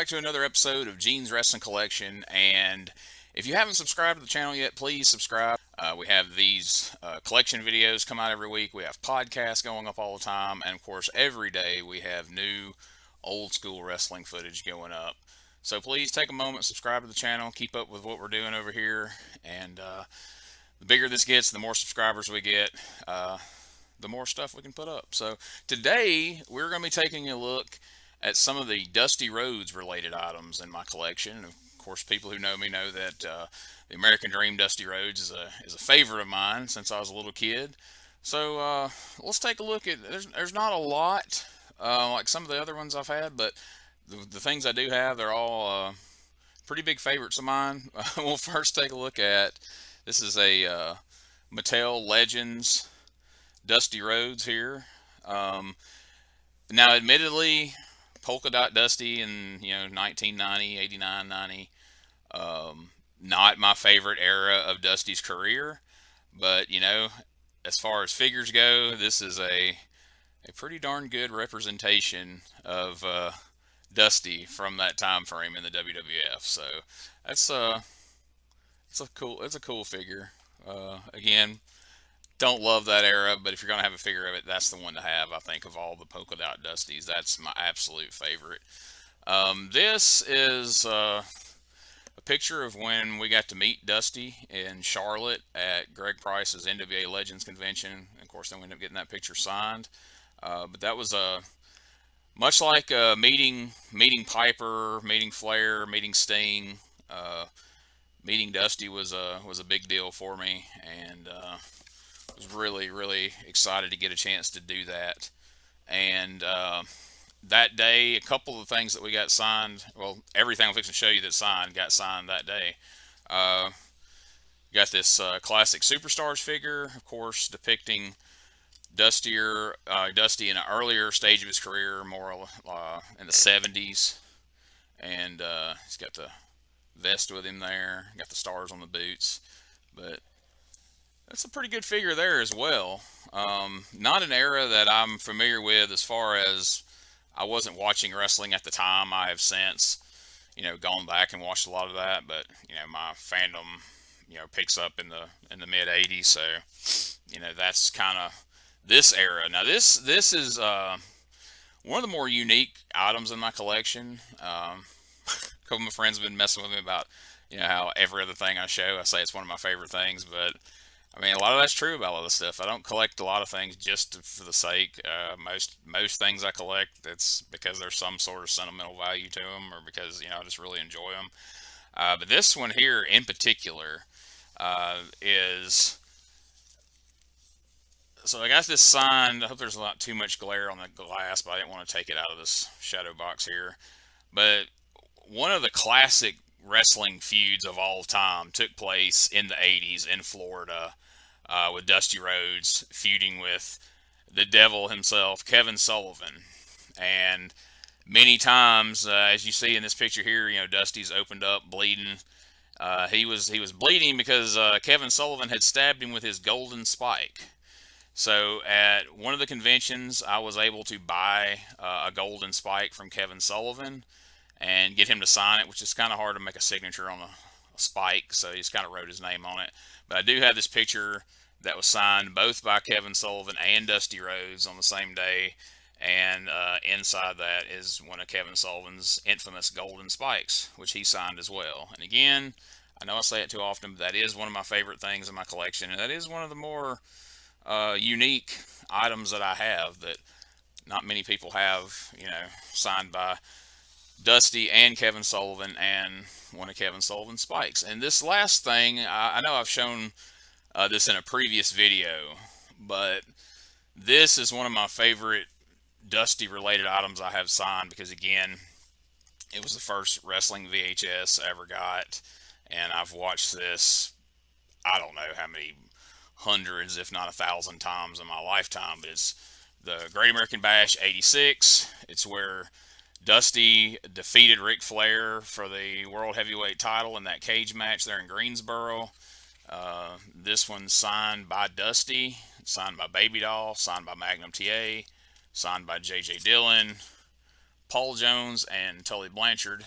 back to another episode of Gene's Wrestling Collection. And if you haven't subscribed to the channel yet, please subscribe. We have these collection videos come out every week. We have podcasts going up all the time. And of course, every day we have new old school wrestling footage going up. So please take a moment, subscribe to the channel, keep up with what we're doing over here. And the bigger this gets, the more subscribers we get, the more stuff we can put up. So today we're going to be taking a look at some of the Dusty Rhodes related items in my collection. And of course, people who know me know that the American Dream Dusty Rhodes is a favorite of mine since I was a little kid. So let's take a look at. There's not a lot like some of the other ones I've had, but the things I do have, they're all pretty big favorites of mine. We'll first take a look at. This is a Mattel Legends Dusty Rhodes here. Now, admittedly, Polka Dot Dusty in 1990, 89, 90. Not my favorite era of Dusty's career, but as far as figures go, this is a pretty darn good representation of Dusty from that time frame in the WWF. So that's it's a cool figure. Again, don't love that era, but if you're gonna have a figure of it, that's the one to have. I think of all the polka dot Dusties, that's my absolute favorite. This is a picture of when we got to meet Dusty in Charlotte at Greg Price's NWA Legends convention. Of course, then we ended up getting that picture signed. But that was much like meeting Piper, meeting Flair, meeting Sting. Meeting Dusty was a big deal for me, and was really excited to get a chance to do that. And that day, a couple of the things that we got signed, well, everything I'm fixing to show you that signed got signed that day. Got this classic Superstars figure, of course, depicting Dusty in an earlier stage of his career, more in the 70s. And he's got the vest with him there, got the stars on the boots. But that's a pretty good figure there as well. Not an era that I'm familiar with as far as I wasn't watching wrestling at the time. I have since, gone back and watched a lot of that, but my fandom, picks up in the mid '80s. So, that's kind of this era. Now, this is one of the more unique items in my collection. A couple of my friends have been messing with me about, how every other thing I show, I say it's one of my favorite things, but I mean, a lot of that's true about all this stuff. I don't collect a lot of things just for the sake. Most things I collect, it's because there's some sort of sentimental value to them, or because I just really enjoy them. But this one here in particular is. So I got this signed. I hope there's not too much glare on the glass, but I didn't want to take it out of this shadow box here. But one of the classic wrestling feuds of all time took place in the '80s in Florida, with Dusty Rhodes feuding with the devil himself, Kevin Sullivan. And many times, as you see in this picture here, Dusty's opened up bleeding. He was bleeding because Kevin Sullivan had stabbed him with his golden spike. So at one of the conventions, I was able to buy a golden spike from Kevin Sullivan and get him to sign it, which is kind of hard to make a signature on a spike, so he's kind of wrote his name on it. But I do have this picture that was signed both by Kevin Sullivan and Dusty Rhodes on the same day, and inside that is one of Kevin Sullivan's infamous golden spikes, which he signed as well. And again, I know I say it too often, but that is one of my favorite things in my collection, and that is one of the more unique items that I have that not many people have, signed by Dusty and Kevin Sullivan and one of Kevin Sullivan's spikes. And this last thing, I know I've shown this in a previous video, but this is one of my favorite Dusty related items I have signed because, again, it was the first wrestling VHS I ever got, and I've watched this, I don't know how many hundreds, if not 1,000 times in my lifetime, but it's the Great American Bash '86. It's where Dusty defeated Ric Flair for the World Heavyweight title in that cage match there in Greensboro. This one's signed by Dusty, signed by Baby Doll, signed by Magnum TA, signed by J.J. Dillon, Paul Jones and Tully Blanchard.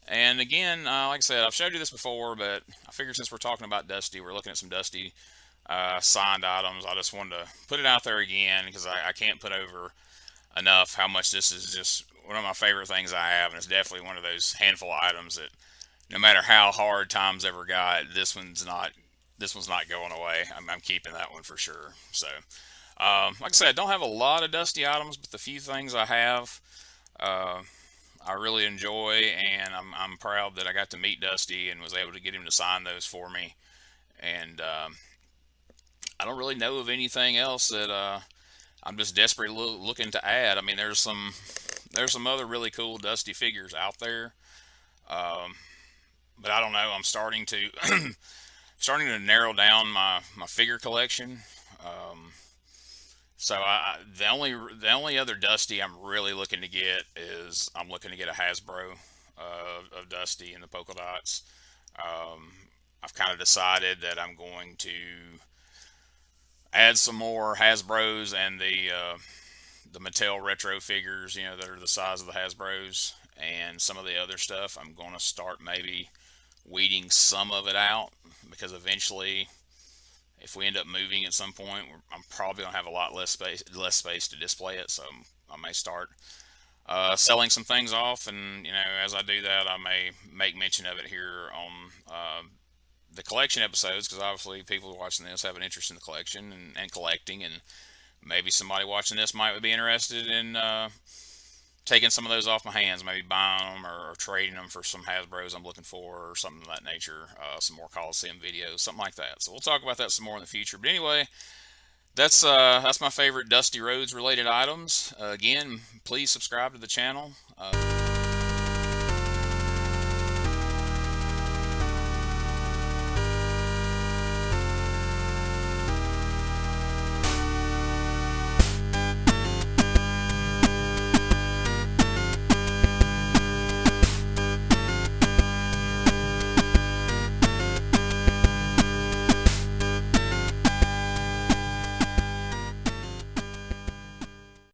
And again, like I said, I've showed you this before, but I figured since we're talking about Dusty, we're looking at some Dusty signed items. I just wanted to put it out there again because I can't put over enough how much this is just one of my favorite things I have, and it's definitely one of those handful of items that no matter how hard times ever got, this one's not going away. I'm keeping that one for sure. So, like I said, I don't have a lot of Dusty items, but the few things I have, uh, I really enjoy, and I'm proud that I got to meet Dusty and was able to get him to sign those for me. And I don't really know of anything else that I'm just desperately looking to add. I mean, there's some other really cool Dusty figures out there, um, but I don't know. I'm starting to narrow down my figure collection. Um, so the only other Dusty I'm really looking to get is I'm looking to get a Hasbro of Dusty and the polka dots. Um, I've kind of decided that I'm going to add some more Hasbros and the Mattel retro figures, that are the size of the Hasbros, and some of the other stuff. I'm going to start maybe weeding some of it out because eventually, if we end up moving at some point, I'm probably going to have a lot less space to display it. So I may start selling some things off, and as I do that, I may make mention of it here on the collection episodes, because obviously people watching this have an interest in the collection and collecting, and maybe somebody watching this might be interested in taking some of those off my hands, maybe buying them or trading them for some Hasbros I'm looking for or something of that nature, some more Coliseum videos, something like that. So we'll talk about that some more in the future. But anyway, that's my favorite Dusty Rhodes related items. Again, please subscribe to the channel.